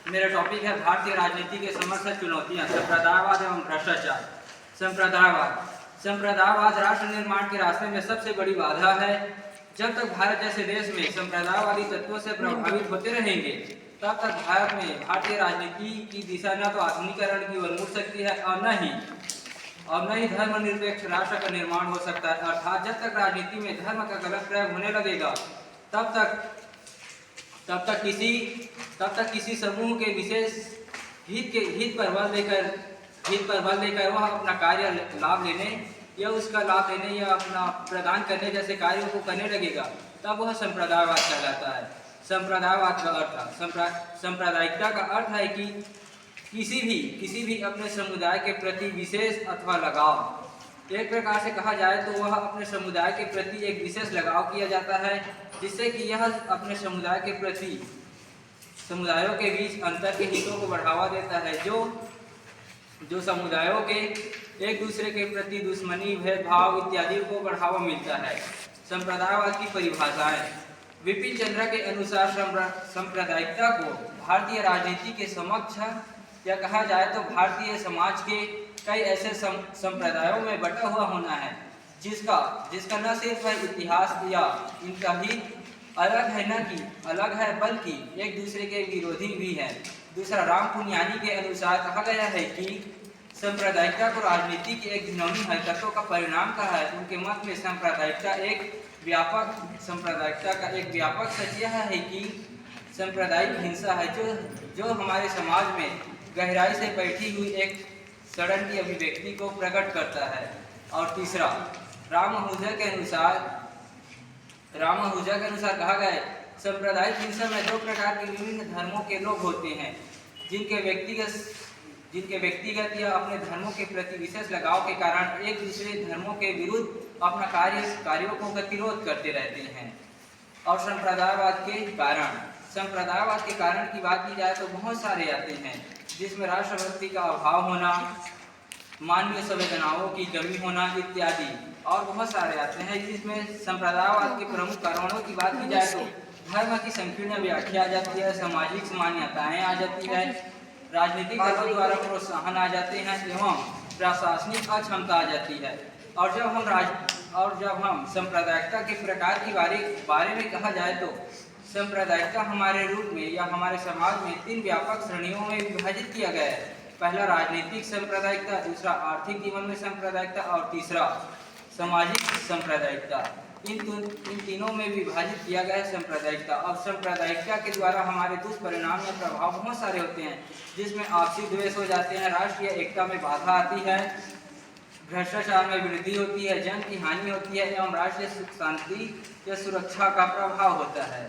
मेरा टॉपिक है भारतीय राजनीति के समस्या चुनौतियां, संप्रदायवाद एवं भ्रष्टाचार। संप्रदायवाद संप्रदायवाद राष्ट्र निर्माण के रास्ते में सबसे बड़ी बाधा है। जब तक भारत जैसे देश में संप्रदायवादी तत्वों से प्रभावित होते रहेंगे, तब तक भारत में भारतीय राजनीति की दिशा न तो आधुनिकीकरण की ओर मुड़ सकती है और न ही धर्मनिरपेक्ष राष्ट्र का निर्माण हो सकता है। अर्थात जब तक राजनीति में धर्म का गलत प्रयोग होने लगेगा, तब तक किसी समूह के विशेष हित पर बल लेकर वह अपना कार्य लाभ लेने या उसका लाभ लेने या अपना प्रदान करने जैसे कार्यों को करने लगेगा, तब वह संप्रदायवाद कहलाता है। संप्रदायवाद का अर्थ, सांप्रदायिकता का अर्थ है कि किसी भी अपने समुदाय के प्रति विशेष अथवा लगाव। एक प्रकार से कहा जाए तो वह अपने समुदाय के प्रति एक विशेष लगाव किया जाता है, जिससे कि यह अपने समुदाय के प्रति समुदायों के बीच अंतर के हितों को बढ़ावा देता है, जो समुदायों के एक दूसरे के प्रति दुश्मनी, भेदभाव इत्यादि को बढ़ावा मिलता है। संप्रदायवाद की परिभाषाएं। विपिन चंद्रा के अनुसार सांप्रदायिकता को भारतीय राजनीति के समक्ष या कहा जाए तो भारतीय समाज के कई ऐसे संप्रदायों में बटा हुआ होना है, जिसका न सिर्फ इतिहास या इनका ही अलग है बल्कि एक दूसरे के विरोधी भी है। दूसरा, राम पुनियानी के अनुसार कहा गया है कि सांप्रदायिकता को राजनीति की एक घिनौनी हरकतों का परिणाम कहा है। उनके मत में सांप्रदायिकता का एक व्यापक सच यह है कि सांप्रदायिक हिंसा है जो हमारे समाज में गहराई से बैठी हुई एक सड़न की अभिव्यक्ति को प्रकट करता है। और तीसरा, रामानुजा के अनुसार कहा गया है, सांप्रदायिक हिंसा में दो प्रकार के विभिन्न धर्मों के लोग होते हैं, जिनके व्यक्तिगत या अपने धर्मों के प्रति विशेष लगाव के कारण एक दूसरे धर्मों के विरुद्ध अपना कार्यों को गतिरोध करते रहते हैं। और संप्रदायवाद के कारण की बात की जाए तो बहुत सारे आते हैं, जिसमें राष्ट्रभक्ति का अभाव होना, मानवीय संवेदनाओं की कमी होना इत्यादि और बहुत सारे आते हैं। जिसमें संप्रदायवाद के प्रमुख कारणों की बात की जाए तो धर्म की संकीर्ण व्याख्या आ जाती है, सामाजिक मान्यताएं आ जाती है, राजनीतिक दलों द्वारा प्रोत्साहन आ जाते हैं एवं प्रशासनिक अक्षमता आ जाती है। और जब हम सांप्रदायिकता के प्रकार के बारे में कहा जाए तो सांप्रदायिकता हमारे रूप में या हमारे समाज में तीन व्यापक श्रेणियों में विभाजित किया गया है। पहला, राजनीतिक सांप्रदायिकता, दूसरा आर्थिक जीवन में सांप्रदायिकता और तीसरा सामाजिक सांप्रदायिकता। इन तीनों में विभाजित किया गया है सांप्रदायिकता। अब सांप्रदायिकता के द्वारा हमारे दुष्परिणाम या प्रभाव बहुत सारे होते हैं, जिसमें आपसी द्वेष हो जाते हैं, राष्ट्रीय एकता में बाधा आती है, भ्रष्टाचार में वृद्धि होती है, जन की हानि होती है एवं राष्ट्रीय सुख शांति या सुरक्षा का प्रभाव होता है।